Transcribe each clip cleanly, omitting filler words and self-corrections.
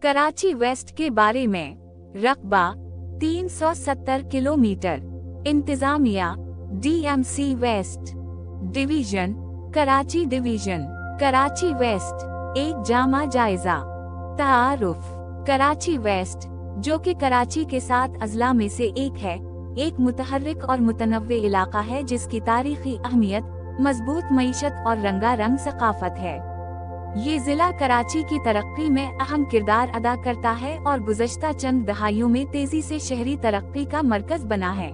Karachi waste के बारे में। रकबा 370 किलोमीटर। इंतजामिया DMC west. Division Karachi division. Karachi west एक जामा जायजा। तारुफ कराची वेस्ट, जो कि कराची के 7 अजला में से एक है, एक मुतहर्रिक और मुतनव्वे इलाका है जिसकी तारीखी अहमियत, मजबूत मईशत और रंगारंग सकाफत है। ये जिला कराची की तरक्की में अहम किरदार अदा करता है और गुज़श्ता चंद दहाइयों में तेजी से शहरी तरक्की का मरकज बना है।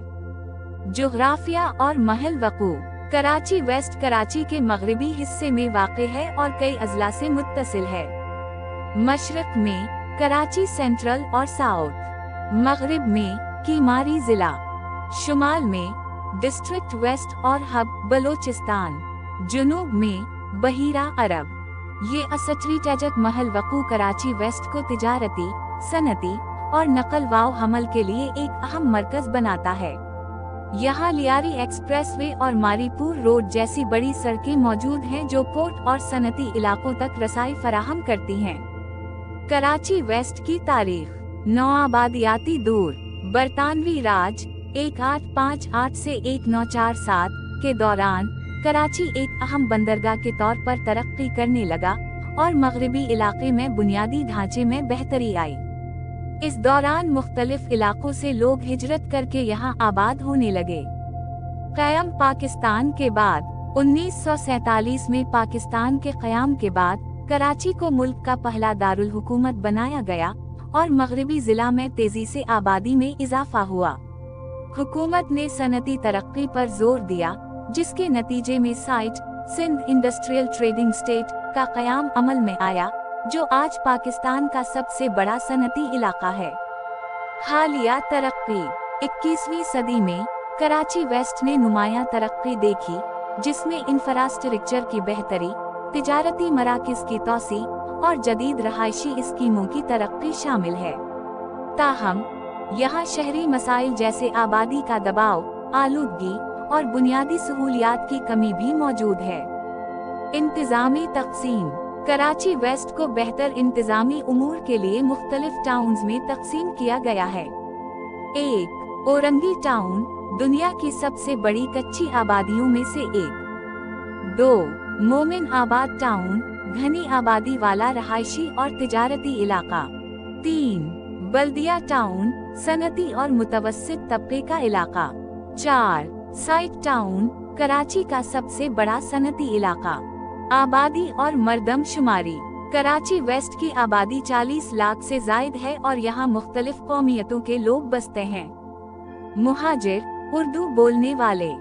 जोग्राफिया और महल वक़ू। कराची वेस्ट कराची के मगरबी हिस्से में वाक़े है और कई अजला से मुत्तसिल है। मशरक़ में कराची सेंट्रल और साउथ, मगरिब में कीमारी जिला, शुमाल में डिस्ट्रिक्ट वेस्ट और हब बलोचिस्तान, जुनूब में बहीरा अरब। ये अस्ट्रेटेजिक महल वक़ू कराची वेस्ट को तिजारती, सनती और नकल वाव हमल के लिए एक अहम मरकज बनाता है। यहाँ लियारी एक्सप्रेसवे और मारीपुर रोड जैसी बड़ी सड़कें मौजूद हैं जो पोर्ट और सनती इलाकों तक रसाई फराहम करती हैं। कराची वेस्ट की तारीख। नौआबादियाती दौर बरतानवी राज 1858 से 1947 के दौरान कराची एक अहम बंदरगाह के तौर पर तरक्की करने लगा और मगरबी इलाके में बुनियादी ढांचे में बेहतरी आई। इस दौरान मुख्तलिफ इलाकों से लोग हिजरत करके यहाँ आबाद होने लगे। क़याम पाकिस्तान के बाद 1947 में पाकिस्तान के क़याम के बाद कराची को मुल्क का पहला दारुल हुकूमत बनाया गया और मगरबी जिला में तेजी से आबादी में इजाफा हुआ। हुकूमत ने सनती तरक्की पर जोर दिया, जिसके नतीजे में site Sindh industrial trading estate का क़याम अमल में आया, जो आज पाकिस्तान का सबसे बड़ा सनती इलाका है। हालिया तरक्की। 21वीं सदी में कराची वेस्ट ने नुमायां तरक्की देखी, जिसमें इंफ्रास्ट्रक्चर की बेहतरी, तिजारती मराकिज़ की तौसी और जदीद रहायशी स्कीमों की तरक्की शामिल है। ताहम यहाँ शहरी मसाइल जैसे आबादी का दबाव, आलूदगी और बुनियादी सहूलियात की कमी भी मौजूद है। इंतजामी तक़सीम। कराची वेस्ट को बेहतर इंतजामी उमूर के लिए मुख्तलिफ टाउन्स में तक़सीम किया गया है। 1. औरंगी टाउन, दुनिया की सबसे बड़ी कच्ची आबादियों में से एक। 2. मोमिन आबाद टाउन, घनी आबादी वाला रहायशी और तिजारती इलाका। 3. बल्दिया टाउन, सनती और मुतवस्सित तबके का इलाका। 4. साइट टाउन, कराची का सबसे बड़ा सनती इलाका। आबादी और मर्दम शुमारी। कराची वेस्ट की आबादी 40 लाख से जायद है और यहाँ मुख्तलिफ कौमियतों के लोग बसते हैं। मुहाजिर, उर्दू बोलने वाले,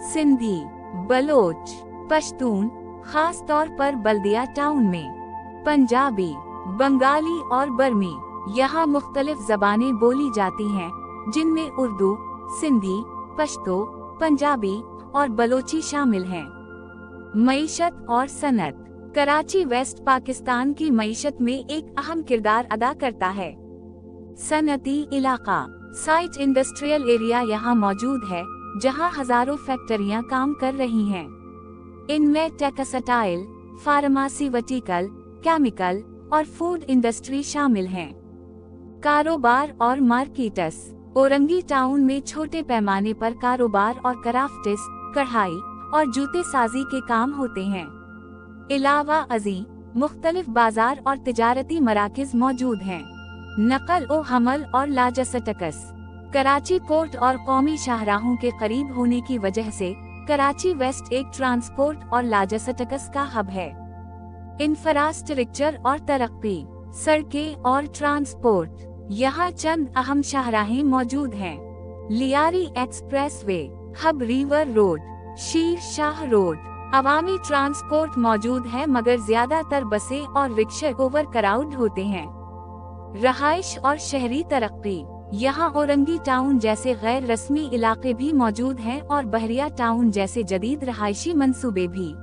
सिंधी, बलोच, पश्तून, खास तौर पर बल्दिया टाउन में, पंजाबी, बंगाली और बर्मी। यहाँ मुख्तलिफ ज़बानें बोली जाती हैं, जिनमें उर्दू, सिंधी, पश्तो, पंजाबी और बलोची शामिल हैं। मईशत और सनत। कराची वेस्ट पाकिस्तान की मईशत में एक अहम किरदार अदा करता है। सनती इलाका। साइट इंडस्ट्रियल एरिया यहाँ मौजूद है, जहाँ हजारों फैक्ट्रियाँ काम कर रही हैं। इनमें टेक्सटाइल, फार्मास्यूटिकल, केमिकल और फूड इंडस्ट्री शामिल हैं। कारोबार और मार्केट्स। औरंगी टाउन में छोटे पैमाने पर कारोबार और क्राफ्ट्स, कढ़ाई और जूते साजी के काम होते हैं। इलावा अजी मुख्तलिफ बाजार और तिजारती मराकिज मौजूद हैं। नकल ओ हमल और लॉजिस्टिक्स। कराची पोर्ट और कौमी शाहराहों के करीब होने की वजह से कराची वेस्ट एक ट्रांसपोर्ट और लॉजिस्टिक्स का हब है। इंफ्रास्ट्रक्चर और तरक्की। सड़कें और ट्रांसपोर्ट। यहाँ चंद अहम शाहराहें मौजूद हैं। Lyari expressway, Hub river road, Sher Shah road. अवामी ट्रांसपोर्ट मौजूद है मगर ज्यादातर बसें और रिक्शे ओवर क्राउड होते हैं। रहाइश और शहरी तरक्की। यहाँ औरंगी टाउन जैसे गैर रस्मी इलाके भी मौजूद हैं और बहरिया टाउन जैसे जदीद रहायशी मंसूबे भी।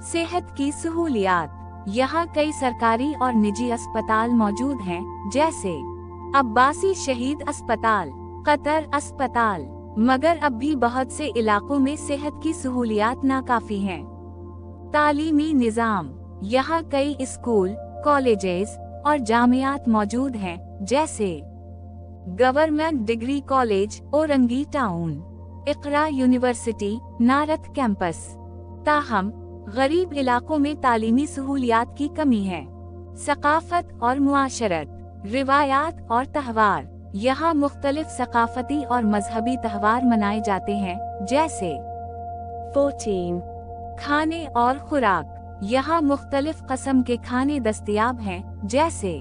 सेहत की सहूलियात। यहाँ कई सरकारी और निजी अस्पताल मौजूद हैं, जैसे अब्बासी शहीद अस्पताल, कतर अस्पताल, मगर अब भी बहुत से इलाकों में सेहत की सहूलियात नाकाफी हैं। तालीमी निज़ाम। यहाँ कई स्कूल, कॉलेजेस और जामियात मौजूद हैं, जैसे government degree college Orangi town, Iqra university north campus. ताहम गरीब इलाकों में तालीमी सहूलियात की कमी है। सकाफत और मुआशरत, रिवायात और तहवार। यहाँ मुख्तलिफ सकाफती और मजहबी तहवार मनाए जाते हैं, जैसे 14 खाने और खुराक। यहाँ मुख्तलिफ किस्म के खाने दस्तयाब हैं, जैसे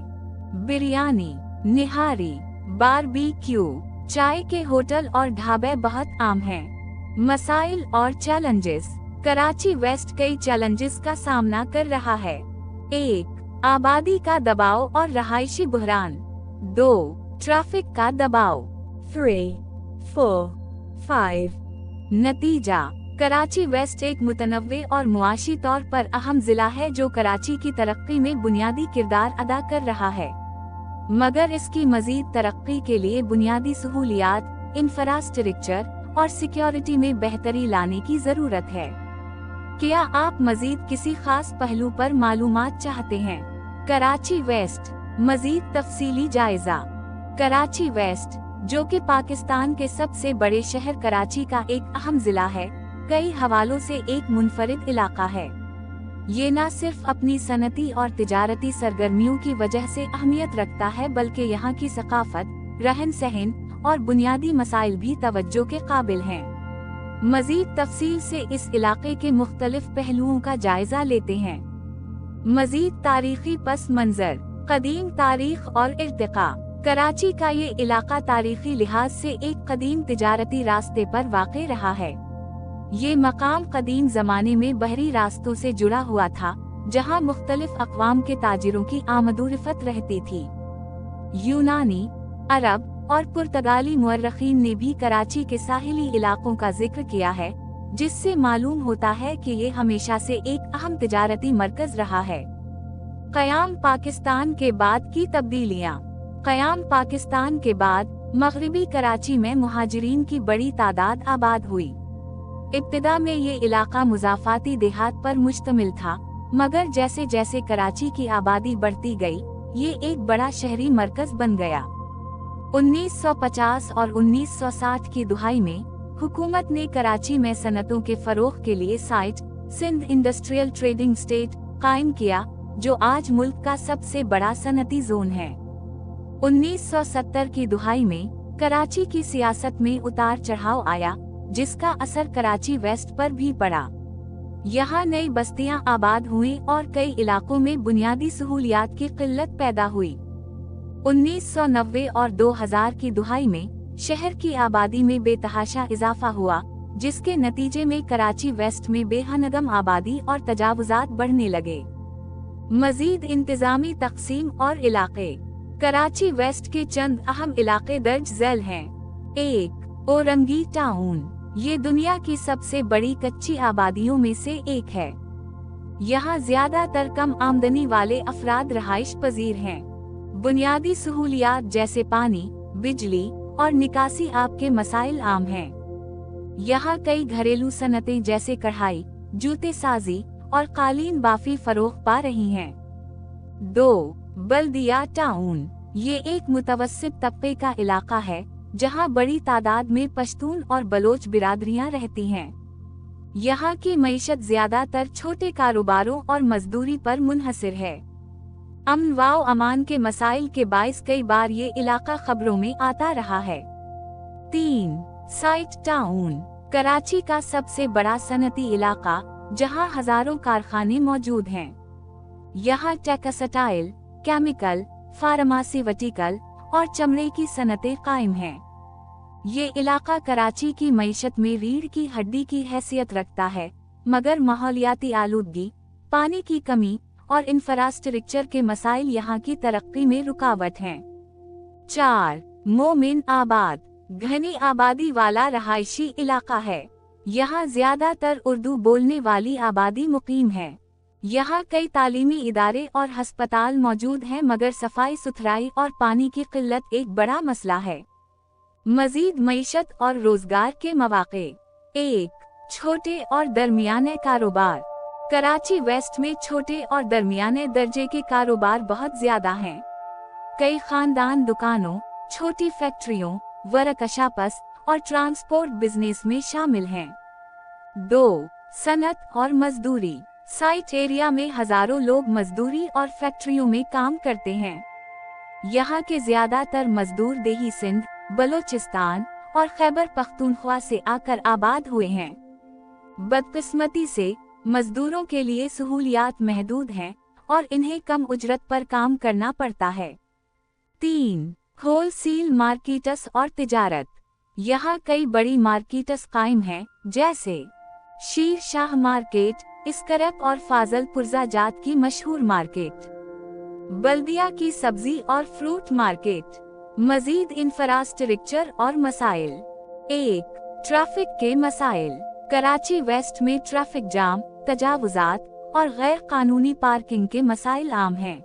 बिरयानी, निहारी, बारबेक्यू। चाय के होटल और ढाबे बहुत आम हैं। मसाइल और चैलेंजेस। कराची वेस्ट कई चैलेंजेस का सामना कर रहा है। 1. आबादी का दबाव और रहायशी बहरान। 2. ट्रैफिक का दबाव। 3, 4, 5 नतीजा, कराची वेस्ट एक मुतनव्वे और मुआशी तौर पर अहम जिला है जो कराची की तरक्की में बुनियादी किरदार अदा कर रहा है, मगर इसकी मजीद तरक्की के लिए बुनियादी सहूलियात, इंफ्रास्ट्रक्चर और सिक्योरिटी में बेहतरी लाने की जरूरत है। क्या आप मजीद किसी खास पहलू पर मालूमात चाहते हैं? कराची वेस्ट मजीद तफसीली जायजा। कराची वेस्ट, जो कि पाकिस्तान के सबसे बड़े शहर कराची का एक अहम जिला है, कई हवालों से एक मुनफरिद इलाका है। ये न सिर्फ अपनी सनती और तिजारती सरगर्मियों की वजह से अहमियत रखता है, बल्कि यहाँ की सकाफत, रहन सहन और बुनियादी मसाइल भी तवज्जो के काबिल हैं। मजीद तफसील से इस इलाके के मुख्तलिफ पहलुओं का जायजा लेते हैं। मजीद तारीखी पस मंजर, कदीम तारीख और इर्तिका। कराची का ये इलाका तारीखी लिहाज से एक कदीम तिजारती रास्ते पर वाक़े रहा है। ये मकाम कदीम ज़माने में बहरी रास्तों से जुड़ा हुआ था, जहाँ मुख्तलिफ अक़वाम के ताजिरों की आमदोरफ़त रहती थी। यूनानी, अरब और पुर्तगाली मुअर्रिख़ीन ने भी कराची के साहिली इलाकों का जिक्र किया है, जिससे मालूम होता है कि ये हमेशा से एक अहम तिजारती मरकज़ रहा है। क़याम पाकिस्तान के बाद की तब्दीलियाँ। क़याम पाकिस्तान के बाद मग़रिबी कराची में मुहाजिरीन की बड़ी तादाद आबाद हुई। इब्तिदा में ये इलाका मुज़ाफ़ाती देहात पर मुश्तमिल था, मगर जैसे जैसे कराची की आबादी बढ़ती गई, ये एक बड़ा शहरी मरकज़ बन गया। 1950 और 1960 की दुहाई में हुकूमत ने कराची में सनतों के फ़रोग़ के लिए site Sindh industrial trading estate कायम किया, जो आज मुल्क का सबसे बड़ा सनती जोन है। 1970 की दुहाई में कराची की सियासत में उतार चढ़ाव आया, जिसका असर कराची वेस्ट पर भी पड़ा। यहाँ नई बस्तियां आबाद हुई और कई इलाकों में बुनियादी सहूलियात की किल्लत पैदा हुई। 1990 और 2000 की दुहाई में शहर की आबादी में बेतहाशा इजाफा हुआ, जिसके नतीजे में कराची वेस्ट में बेहनगम आबादी और तजावुजात बढ़ने लगे। मजीद इंतजामी तकसीम और इलाके। कराची वेस्ट के चंद अहम इलाके दर्ज झैल हैं। 1. औरंगी टाउन। ये दुनिया की सबसे बड़ी कच्ची आबादियों में से एक है। यहाँ ज्यादातर कम आमदनी वाले अफराद रहाइश पजीर हैं। बुनियादी सहूलियात जैसे पानी, बिजली और निकासी आब के मसाइल आम हैं। यहाँ कई घरेलू सनतें जैसे कढ़ाई, जूते साजी और कालीन बाफी फरोख पा रही हैं। 2. बल्दिया टाउन। ये एक मुतवस्सित तबके का इलाका है, जहाँ बड़ी तादाद में पश्तून और बलोच बिरादरियाँ रहती हैं। यहाँ की मईशत ज्यादातर छोटे कारोबारों और मजदूरी पर मुनहसिर है। अमन व अमान के मसाइल के बाइस कई बार ये इलाका खबरों में आता रहा है। 3. Site town. कराची का सबसे बड़ा सनती इलाका, जहाँ हजारों कारखाने मौजूद हैं। यहाँ टेक्सटाइल, केमिकल, फार्मास्यूटिकल और चमड़े की सनतें कायम हैं। ये इलाका कराची की मईशत में रीढ़ की हड्डी की हैसियत रखता है, मगर माहौलियाती आलूदगी, पानी की कमी और इंफ्रास्ट्रक्चर के मसाइल यहाँ की तरक्की में रुकावट हैं। 4. मोमिन आबाद। घनी आबादी वाला रहायशी इलाका है। यहाँ ज्यादातर उर्दू बोलने वाली आबादी मुकीम है। यहाँ कई तालीमी इदारे और हस्पताल मौजूद हैं, मगर सफाई सुथराई और पानी की किल्लत एक बड़ा मसला है। मजीद मईशत और रोजगार के मौके। 1. छोटे और दरमियाने कारोबार। कराची वेस्ट में छोटे और दरमियाने दर्जे के कारोबार बहुत ज्यादा हैं। कई खानदान दुकानों, छोटी फैक्ट्रियों, वर्कशॉप्स और ट्रांसपोर्ट बिजनेस में शामिल हैं। 2. सनत और मजदूरी। साइट एरिया में हजारों लोग मजदूरी और फैक्ट्रियों में काम करते हैं। यहाँ के ज्यादातर मजदूर देही सिंध, बलोचिस्तान और खैबर पख्तूनख्वा से आकर आबाद हुए हैं। बदकिस्मती से मजदूरों के लिए सहूलियात महदूद हैं और इन्हें कम उजरत पर काम करना पड़ता है। 3. होलसेल मार्केट्स और तिजारत। यहाँ कई बड़ी मार्केट्स कायम हैं, जैसे शीर शाह मार्केट, इसकरप और फाजल पुरजा जात की मशहूर मार्केट, बल्दिया की सब्जी और फ्रूट मार्केट। मजीद इंफ्रास्ट्रक्चर और मसाइल। 1. ट्रैफिक के मसाइल। कराची वेस्ट में ट्रैफिक जाम, तजावुजात और गैर कानूनी पार्किंग के मसाइल आम हैं।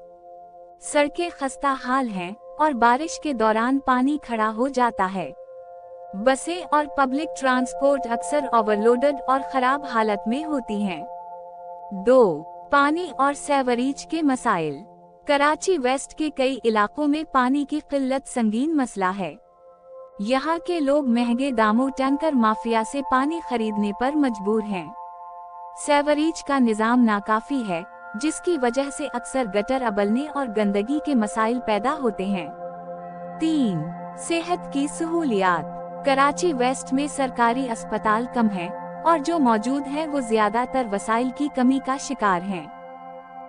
सड़कें खस्ता हाल हैं और बारिश के दौरान पानी खड़ा हो जाता है। बसें और पब्लिक ट्रांसपोर्ट अक्सर ओवरलोडेड और खराब हालत में होती हैं। 2. पानी और सेवरेज के मसाइल। कराची वेस्ट के कई इलाकों में पानी की किल्लत संगीन मसला है। यहाँ के लोग महंगे दामों टैंकर माफिया से पानी खरीदने पर मजबूर हैं। सेवरेज का निजाम नाकाफी है, जिसकी वजह से अक्सर गटर अबलने और गंदगी के मसाइल पैदा होते हैं। 3. सेहत की सहूलियात। कराची वेस्ट में सरकारी अस्पताल कम हैं और जो मौजूद हैं वो ज्यादातर वसाइल की कमी का शिकार हैं।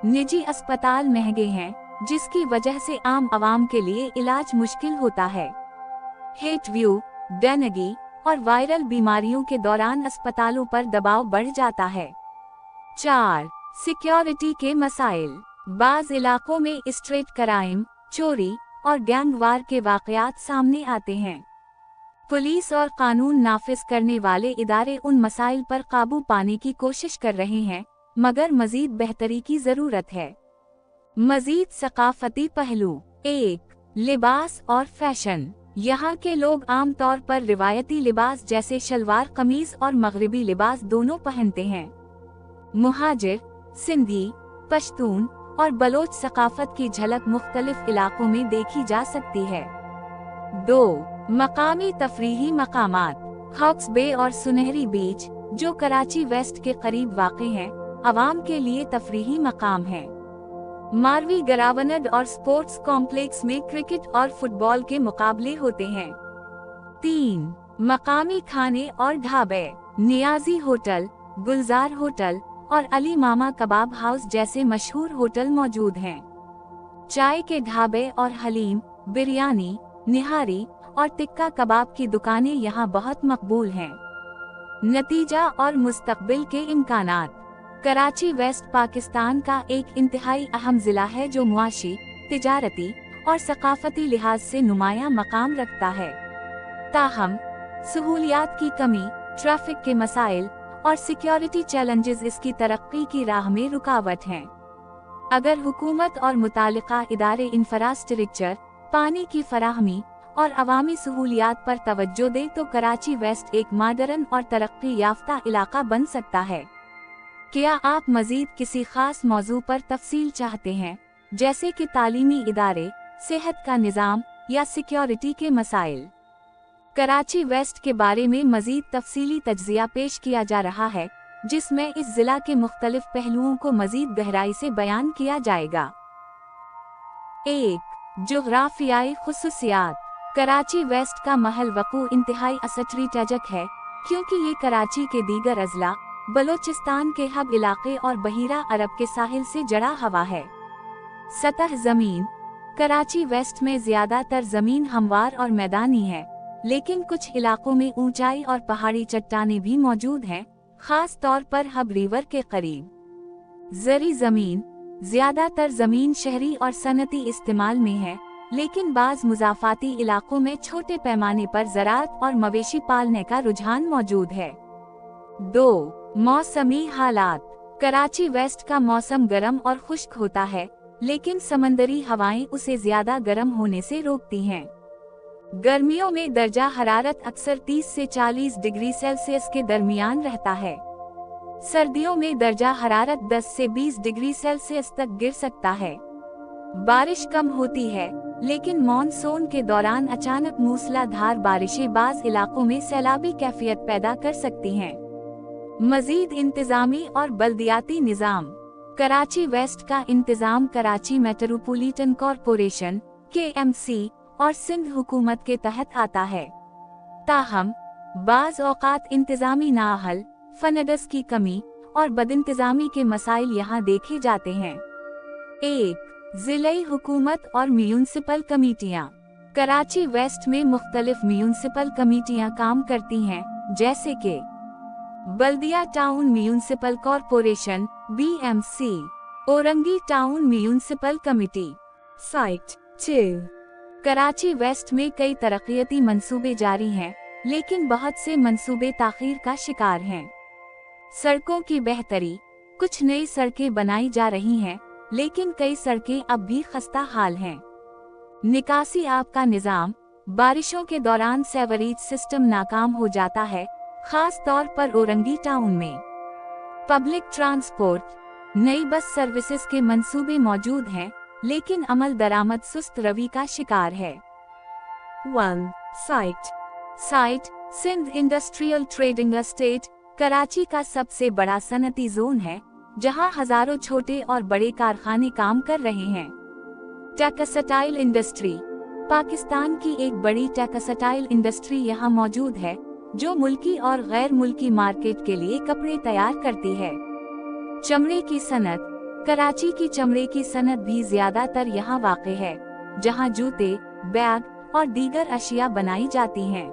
निजी अस्पताल महंगे हैं, जिसकी वजह से आम आवाम के लिए इलाज मुश्किल होता है। हेट व्यू, डेंगू और वायरल बीमारियों के दौरान अस्पतालों पर दबाव बढ़ जाता है। 4. सिक्योरिटी के मसाइल। बाज इलाकों में स्ट्रीट क्राइम, चोरी और गैंगवार के वाकयात सामने आते हैं। पुलिस और कानून नाफिज करने वाले इदारे उन मसाइल पर काबू पाने की कोशिश कर रहे हैं, मगर मजीद बेहतरी की जरूरत है। मजीद सकाफती पहलू। 1. लिबास और फैशन। यहाँ के लोग आमतौर पर रिवायती लिबास जैसे शलवार कमीज और मगरिबी लिबास दोनों पहनते हैं। मुहाजिर, सिंधी, पश्तून और बलोच सकाफत की झलक मुख्तलिफ इलाकों में देखी जा सकती है। 2. मकामी तफरीही मकामात। हॉक्स बे और सुनहरी बीच, जो कराची वेस्ट के करीब वाक़ हैं, आवाम के लिए तफरीही मकाम है। मारवी गरावनड और स्पोर्ट्स कॉम्प्लेक्स में क्रिकेट और फुटबॉल के मुकाबले होते हैं। 3. मकामी खाने और ढाबे। नियाजी होटल, गुलजार होटल और अली मामा कबाब हाउस जैसे मशहूर होटल मौजूद हैं। चाय के ढाबे और हलीम, बिरयानी, निहारी और टिक्का कबाब की दुकानें यहाँ बहुत मकबूल हैं। नतीजा और मुस्तकबिल के इम्कानात। कराची वेस्ट पाकिस्तान का एक इंतहाई अहम जिला है जो मुआशी, तिजारती और सकाफती लिहाज से नुमायां मकाम रखता है। ताहम सहूलियात की कमी, ट्रैफिक के मसाइल और सिक्योरिटी चैलेंजेस इसकी तरक्की की राह में रुकावट हैं। अगर हुकूमत और मुतालिका इदारे इंफ्रास्ट्रक्चर, पानी की फराहमी और अवामी सहूलियात पर तवज्जो दे तो कराची वेस्ट एक मॉडर्न और तरक्की याफ्ता इलाका बन सकता है। क्या आप मजीद किसी खास मौजू पर तफसील चाहते हैं, जैसे कि तालीमी इदारे, सेहत का निज़ाम या सिक्योरिटी के मसाइल? कराची वेस्ट के बारे में मजीद तफसीली तज्ज़िया पेश किया जा रहा है, जिसमें इस जिला के मुख्तलिफ पहलुओं को मजीद गहराई से बयान किया जाएगा। 1. जोग्राफियाई खुसूसियात। कराची वेस्ट का महल वकू इंतहाई स्ट्रैटेजिक है, क्योंकि ये कराची के दीगर अजला, बलोचिस्तान के हब इलाके और बहीरा अरब के साहिल से जड़ा हुआ है। सतह जमीन। कराची वेस्ट में ज्यादातर जमीन हमवार और मैदानी है, लेकिन कुछ इलाकों में ऊंचाई और पहाड़ी चट्टानें भी मौजूद हैं, खास तौर पर हब रिवर के करीब। ज़री जमीन। ज्यादातर जमीन शहरी और सनती इस्तेमाल में है, लेकिन बाज मुजाफाती इलाकों में छोटे पैमाने पर ज़राअत और मवेशी पालने का रुझान मौजूद है। 2. मौसमी हालात। कराची वेस्ट का मौसम गर्म और खुश्क होता है, लेकिन समंदरी हवाएं उसे ज्यादा गर्म होने से रोकती हैं। गर्मियों में दर्जा हरारत अक्सर 30 से 40 डिग्री सेल्सियस के दरमियान रहता है। सर्दियों में दर्जा हरारत 10 से 20 डिग्री सेल्सियस तक गिर सकता है। बारिश कम होती है, लेकिन मॉनसून के दौरान अचानक मूसलाधार बारिशें बाज़ इलाकों में सैलाबी कैफियत पैदा कर सकती हैं। मजीद इंतजामी और बल्दियाती निज़ाम। कराची वेस्ट का इंतजाम कराची मेट्रोपॉलिटन कॉरपोरेशन (KMC) और सिंध हुकूमत के तहत आता है। ताहम बाज़ औक़ात इंतजामी नाअहल, फंड्स की कमी और बदइंतजामी के मसाइल यहाँ देखे जाते हैं। 1. ज़िलाई हुकूमत और म्यूनिसिपल कमेटियाँ। कराची वेस्ट में मुख्तलिफ म्यूनिसिपल कमेटियाँ काम करती हैं, जैसे कि Baldia town municipal corporation (BMC), Orangi town municipal committee. Site 2. Karachi west में कई तरक्याती मंसूबे जारी हैं, लेकिन बहुत से मंसूबे ताख़ीर का शिकार हैं। सड़कों की बेहतरी। कुछ नई सड़कें बनाई जा रही हैं, लेकिन कई सड़कें अब भी खस्ता हाल हैं। निकासी आब का निज़ाम। बारिशों के दौरान सेवरेज सिस्टम नाकाम हो जाता है, खास तौर पर औरंगी टाउन में। Public transport. नई बस सर्विसेज के मंसूबे मौजूद हैं, लेकिन अमल दरामद सुस्त रवि का शिकार है। 1. Site Sindh industrial trading estate Karachi का सबसे बड़ा सनती जोन है, जहां हजारों छोटे और बड़े कारखाने काम कर रहे हैं। Textile industry. पाकिस्तान की एक बड़ी टेक्सटाइल इंडस्ट्री यहां मौजूद है, जो मुल्की और गैर मुल्की मार्केट के लिए कपड़े तैयार करती है। चमड़े की सनत। कराची की चमड़े की सनत भी ज्यादातर यहाँ वाक़े है, जहाँ जूते, बैग और दीगर अशिया बनाई जाती हैं।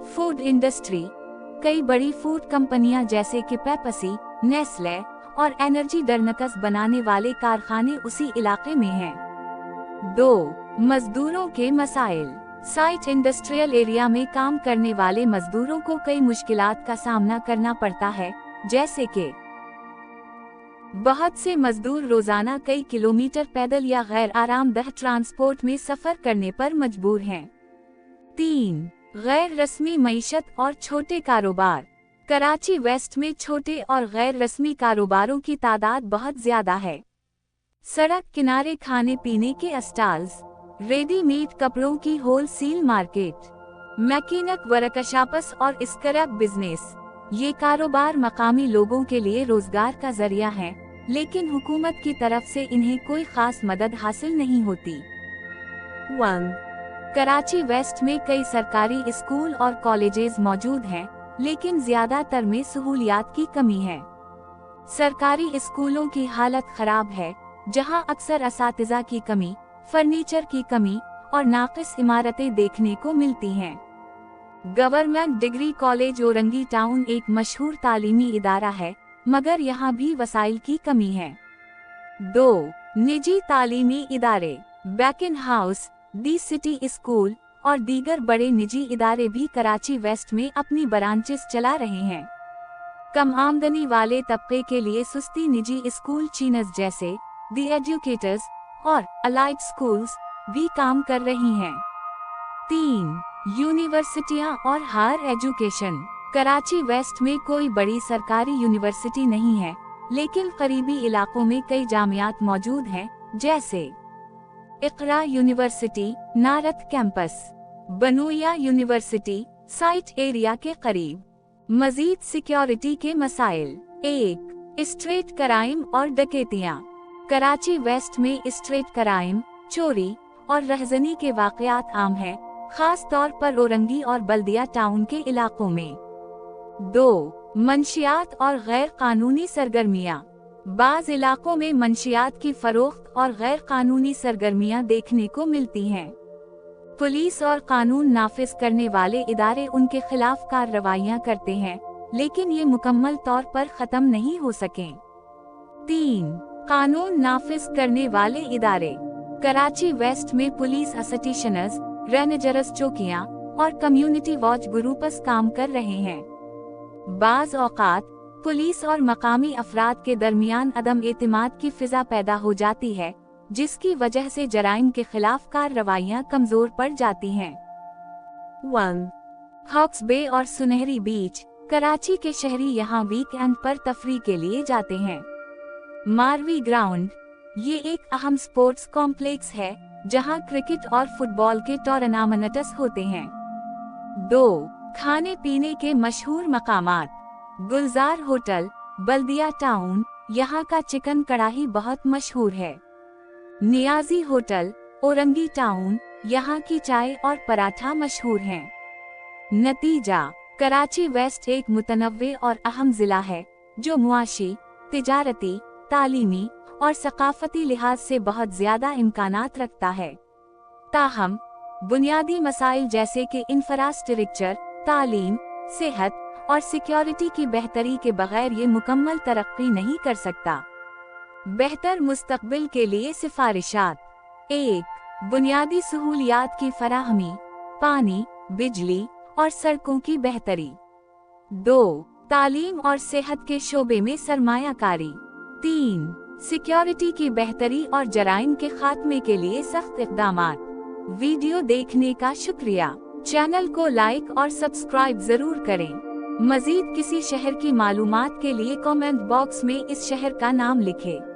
Food industry. कई बड़ी फूड कंपनियां जैसे कि पेप्सी, नेस्ले और एनर्जी ड्रिंक्स बनाने वाले कारखाने उसी इलाके में हैं। 2. मजदूरों के मसाइल। साइट इंडस्ट्रियल एरिया में काम करने वाले मजदूरों को कई मुश्किलात का सामना करना पड़ता है, जैसे कि बहुत से मजदूर रोजाना कई किलोमीटर पैदल या गैर आरामदह ट्रांसपोर्ट में सफर करने पर मजबूर हैं। 3. गैर रस्मी मईशत और छोटे कारोबार। कराची वेस्ट में छोटे और गैर रस्मी कारोबारों की तादाद बहुत ज्यादा है। सड़क किनारे खाने पीने के स्टॉल्स, रेडीमेड कपड़ों की होलसेल मार्केट, मैकेनिक वर्कशॉप्स और स्क्रैप बिजनेस। ये कारोबार मकामी लोगों के लिए रोजगार का जरिया है, लेकिन हुकूमत की तरफ से इन्हें कोई खास मदद हासिल नहीं होती। 1. कराची वेस्ट में कई सरकारी स्कूल और कॉलेजेस मौजूद हैं, लेकिन ज्यादातर में सहूलियात की कमी है। सरकारी स्कूलों की हालत खराब है, जहां अक्सर असातिज़ा की कमी, फर्नीचर की कमी और नाक़िस इमारतें देखने को मिलती हैं। Government degree college Orangi town एक मशहूर तालीमी इदारा है, मगर यहाँ भी वसाइल की कमी है। 2. निजी तालीमी इदारे। बैकिन हाउस, दी सिटी स्कूल और दीगर बड़े निजी इदारे भी कराची वेस्ट में अपनी ब्रांचेस चला रहे हैं। कम आमदनी वाले तबके के लिए सुस्ती निजी स्कूल चीनस जैसे दी एजुकेटर्स और अलाइड स्कूल्स भी काम कर रही हैं। 3. यूनिवर्सिटियां और हायर एजुकेशन। कराची वेस्ट में कोई बड़ी सरकारी यूनिवर्सिटी नहीं है, लेकिन करीबी इलाकों में कई जामियात मौजूद हैं, जैसे इकरा यूनिवर्सिटी, नारथ कैंपस, बनूया यूनिवर्सिटी, साइट एरिया के करीब। मजीद सिक्योरिटी के मसाइल। 1. स्ट्रीट क्राइम और डकैतियाँ। कराची वेस्ट में स्ट्रीट क्राइम, चोरी और रहजनी के वाक़यात आम हैं, खास तौर पर औरंगी और बल्दिया टाउन के इलाकों में। 2. मंशियात और गैर कानूनी सरगर्मियाँ। बाज़ इलाकों में मंशियात की फरोख्त और गैर कानूनी सरगर्मियाँ देखने को मिलती हैं। पुलिस और कानून नाफिज करने वाले इदारे उनके खिलाफ कार्रवाइयाँ करते हैं, लेकिन ये मुकम्मल तौर पर खत्म नहीं हो सके। 3. कानून नाफिज करने वाले इदारे। कराची वेस्ट में पुलिस स्टेशनर्स, रेंजर्स चौकियाँ और कम्युनिटी वॉच ग्रुप्स काम कर रहे हैं। बाज़ औक़ात पुलिस और मकामी अफराद के दरमियान अदम एतमाद की फिजा पैदा हो जाती है, जिसकी वजह से जराइम के खिलाफ कार्रवाइयाँ कमजोर पड़ जाती हैं। 1. हॉक्स बे और सुनहरी बीच। कराची के शहरी यहाँ वीकेंड पर तफरीह के लिए जाते हैं। मारवी ग्राउंड, ये एक अहम स्पोर्ट्स कॉम्प्लेक्स है जहाँ क्रिकेट और फुटबॉल के टूर्नामेंट्स होते हैं। 2. खाने पीने के मशहूर मकामात। गुलजार होटल, बल्दिया टाउन, यहाँ का चिकन कढ़ाई बहुत मशहूर है। नियाजी होटल, औरंगी टाउन, यहाँ की चाय और पराठा मशहूर हैं। नतीजा, कराची वेस्ट एक मुतनव्वे और अहम जिला है जो मुआशी, तिजारती, तालीमी और सकाफती लिहाज से बहुत ज्यादा इम्कानात रखता है। ताहम बुनियादी मसाइल जैसे कि इंफ्रास्ट्रक्चर, तालीम, सेहत और सिक्योरिटी की बेहतरी के बगैर ये मुकम्मल तरक्की नहीं कर सकता। बेहतर मुस्तकबिल के लिए सिफारिशात। 1. बुनियादी सहूलियात की फराहमी, पानी, बिजली और सड़कों की बेहतरी। 2. तालीम और सेहत के शोबे में सरमायाकारी। 3. सिक्योरिटी की बेहतरी और जराइम के खात्मे के लिए सख्त इक़दामात। वीडियो देखने का शुक्रिया। चैनल को लाइक और सब्सक्राइब जरूर करें। मजीद किसी शहर की मालूमात के लिए कमेंट बॉक्स में इस शहर का नाम लिखें।